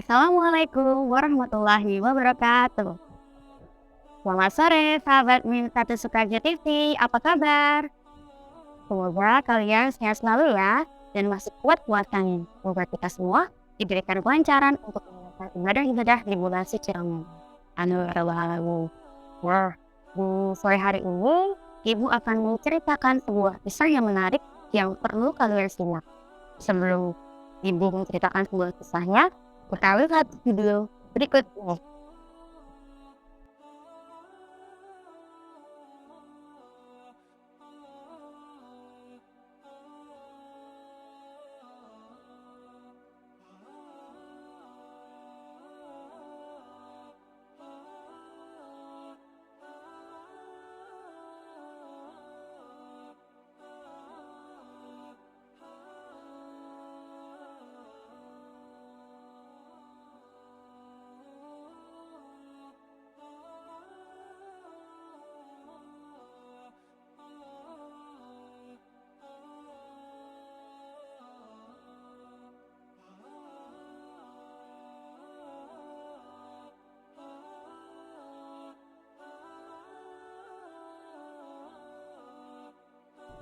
Assalamualaikum warahmatullahi wabarakatuh. Selamat sore, sahabat Min1 Sukaja TV. Apa kabar? Semoga kalian sehat selalu ya, dan masih kuat puasanya. Semoga kita semua diberikan kelancaran untuk menjalankan ibadah-ibadah di bulan suci Ramadan. Amin ya rabbal alamin. Nah, di sore hari ini, Ibu akan menceritakan sebuah kisah yang menarik yang perlu kalian simak. Sebelum Ibu menceritakan sebuah kisahnya, kita lihat video berikut ini.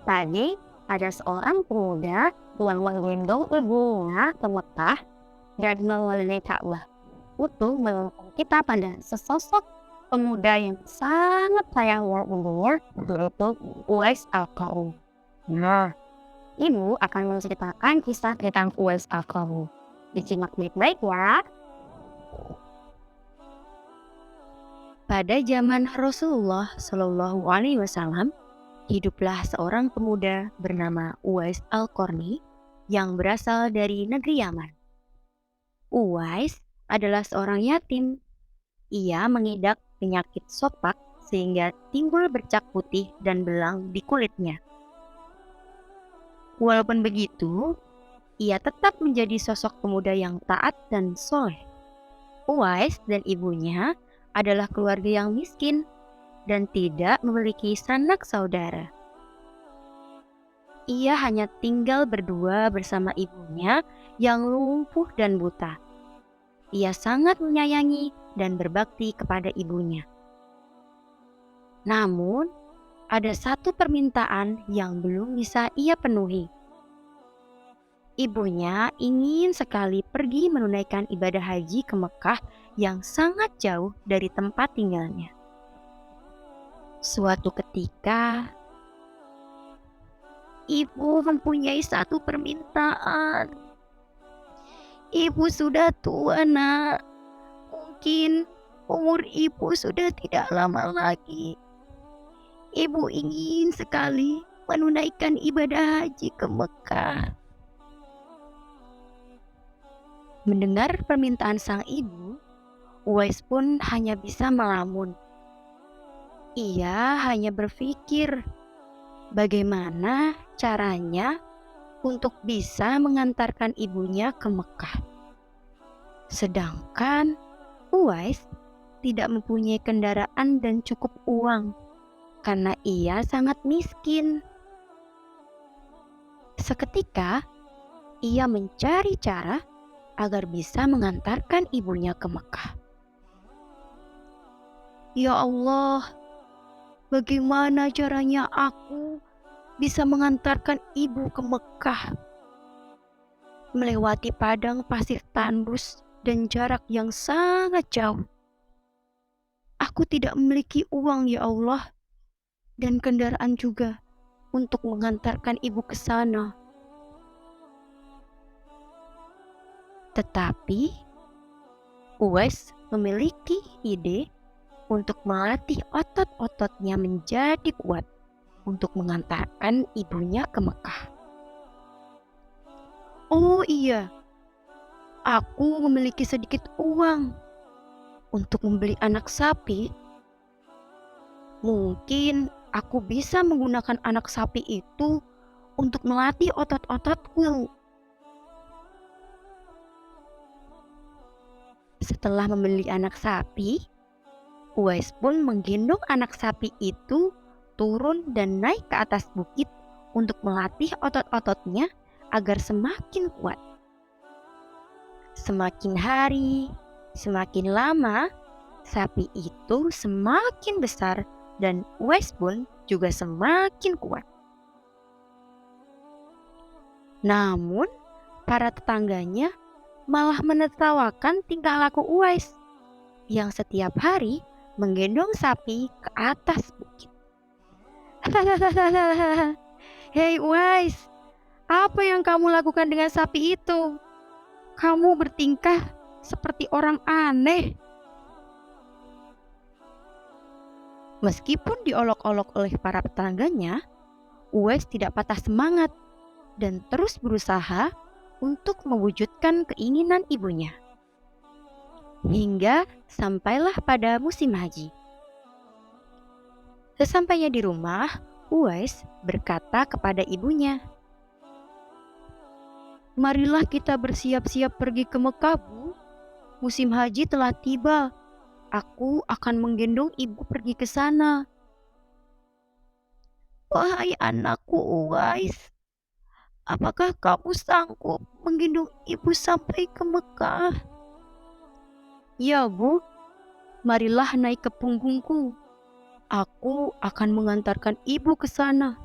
Tadi ada seorang pemuda yang menggendong ibunya ke Mekah dan mengelilingi Ka'bah untuk menonton kita pada sesosok pemuda yang sangat sayang ibunya, yaitu Uwais Al-Qarni. Nah, Ibu akan menceritakan kisah tentang Uwais Al-Qarni. Disimak baik-baik ya. Pada zaman Rasulullah Shallallahu Alaihi Wasallam, hiduplah seorang pemuda bernama Uwais Al-Qarni yang berasal dari negeri Yaman. Uwais adalah seorang yatim. Ia mengidap penyakit sopak sehingga timbul bercak putih dan belang di kulitnya. Walaupun begitu, ia tetap menjadi sosok pemuda yang taat dan soleh. Uwais dan ibunya adalah keluarga yang miskin dan tidak memiliki sanak saudara. Ia hanya tinggal berdua bersama ibunya yang lumpuh dan buta. Ia sangat menyayangi dan berbakti kepada ibunya. Namun, ada satu permintaan yang belum bisa ia penuhi. Ibunya ingin sekali pergi menunaikan ibadah haji ke Mekah yang sangat jauh dari tempat tinggalnya. Suatu ketika, ibu mempunyai satu permintaan. Ibu sudah tua, nak. Mungkin umur ibu sudah tidak lama lagi. Ibu ingin sekali menunaikan ibadah haji ke Mekah. Mendengar permintaan sang ibu, Uwais pun hanya bisa melamun. Ia hanya berpikir bagaimana caranya untuk bisa mengantarkan ibunya ke Mekah. Sedangkan Uwais tidak mempunyai kendaraan dan cukup uang karena ia sangat miskin. Seketika ia mencari cara agar bisa mengantarkan ibunya ke Mekah. Ya Allah, bagaimana caranya aku bisa mengantarkan ibu ke Mekah? Melewati padang pasir tandus dan jarak yang sangat jauh. Aku tidak memiliki uang, ya Allah, dan kendaraan juga untuk mengantarkan ibu ke sana. Tetapi Uwais memiliki ide untuk melatih otot-ototnya menjadi kuat untuk mengantarkan ibunya ke Mekah. Oh iya, aku memiliki sedikit uang untuk membeli anak sapi. Mungkin aku bisa menggunakan anak sapi itu untuk melatih otot-ototku. Setelah membeli anak sapi, Uwais pun menggendong anak sapi itu turun dan naik ke atas bukit untuk melatih otot-ototnya agar semakin kuat. Semakin hari, semakin lama, sapi itu semakin besar dan Uwais pun juga semakin kuat. Namun, para tetangganya malah menertawakan tingkah laku Uwais yang setiap hari menggendong sapi ke atas bukit. Hahaha, hei Uwais, apa yang kamu lakukan dengan sapi itu? Kamu bertingkah seperti orang aneh. Meskipun diolok-olok oleh para tetangganya, Uwais tidak patah semangat dan terus berusaha untuk mewujudkan keinginan ibunya. Hingga sampailah pada musim haji. Sesampainya di rumah, Uwais berkata kepada ibunya, "Marilah kita bersiap-siap pergi ke Mekah, Bu. Musim haji telah tiba. Aku akan menggendong ibu pergi ke sana." "Wahai anakku Uwais, apakah kamu sanggup menggendong ibu sampai ke Mekah?" "Ya, Bu. Marilah naik ke punggungku. Aku akan mengantarkan ibu ke sana.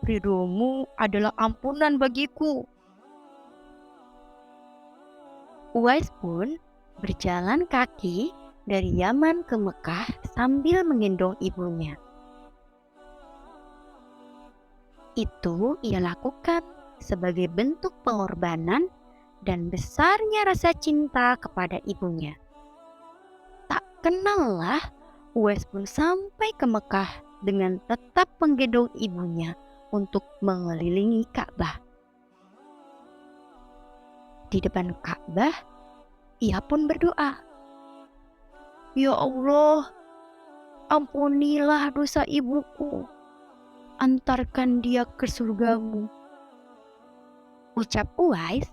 Ridhomu adalah ampunan bagiku." Uwais pun berjalan kaki dari Yaman ke Mekah sambil menggendong ibunya. Itu ia lakukan sebagai bentuk pengorbanan dan besarnya rasa cinta kepada ibunya. Tak kenallah, Uwais pun sampai ke Mekah dengan tetap menggendong ibunya untuk mengelilingi Ka'bah. Di depan Ka'bah, ia pun berdoa, "Ya Allah, ampunilah dosa ibuku. Antarkan dia ke surgamu." Ucap Uwais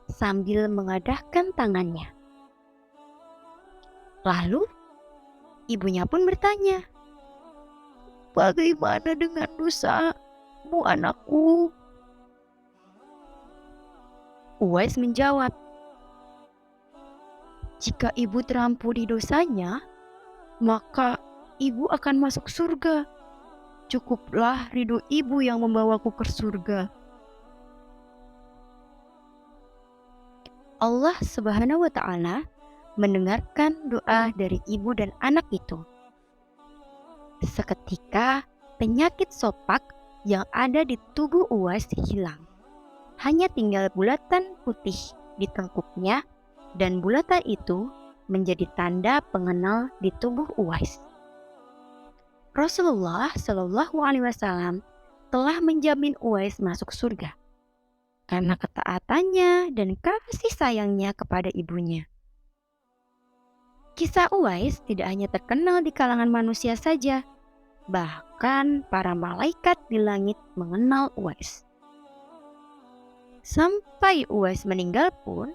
sambil mengadahkan tangannya. Lalu, ibunya pun bertanya, "Bagaimana dengan dosamu, anakku?" Uwais menjawab, "Jika ibu terampuni dosanya, maka ibu akan masuk surga. Cukuplah ridho ibu yang membawaku ke surga." Allah Subhanahu wa Ta'ala mendengarkan doa dari ibu dan anak itu. Seketika penyakit sopak yang ada di tubuh Uwais hilang. Hanya tinggal bulatan putih di tengkuknya, dan bulatan itu menjadi tanda pengenal di tubuh Uwais. Rasulullah Shallallahu Alaihi Wasallam telah menjamin Uwais masuk surga karena ketaatannya dan kasih sayangnya kepada ibunya. Kisah Uwais tidak hanya terkenal di kalangan manusia saja, bahkan para malaikat di langit mengenal Uwais. Sampai Uwais meninggal pun,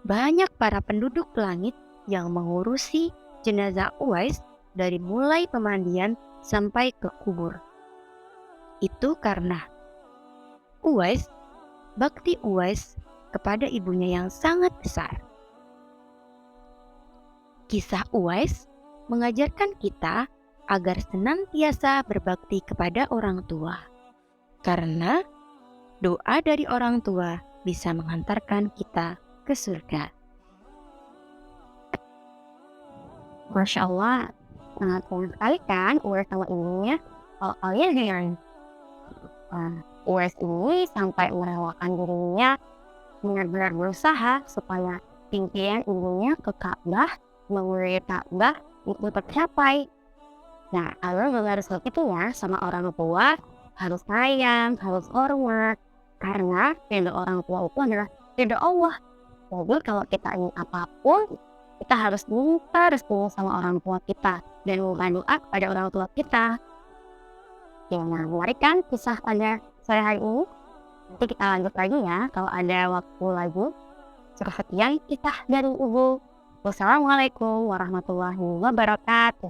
banyak para penduduk langit yang mengurusi jenazah Uwais dari mulai pemandian sampai ke kubur. Itu karena bakti Uwais kepada ibunya yang sangat besar. Kisah Uwais mengajarkan kita agar senantiasa berbakti kepada orang tua, karena doa dari orang tua bisa mengantarkan kita ke surga. Masya Allah, sangat keren sekali kan Uwais sama ibunya. Kalau kalian yang Uwais ini sampai merelakan dirinya benar-benar berusaha supaya impian ibunya ke Ka'bah, mengulir Ka'bah itu tercapai. Nah, kalau harus begitu ya sama orang tua, harus sayang, harus hormat, karena ridho orang tua itu adalah ridho Allah. Jadi kalau kita ingin apapun, kita harus minta restu sama orang tua kita dan memohon doa kepada orang tua kita. Ya, menarik kan kisah pada sore hari ini? Nanti kita lanjut lagi ya kalau ada waktu lagi. Sekian kisah dari Ibu. Wassalamualaikum warahmatullahi wabarakatuh.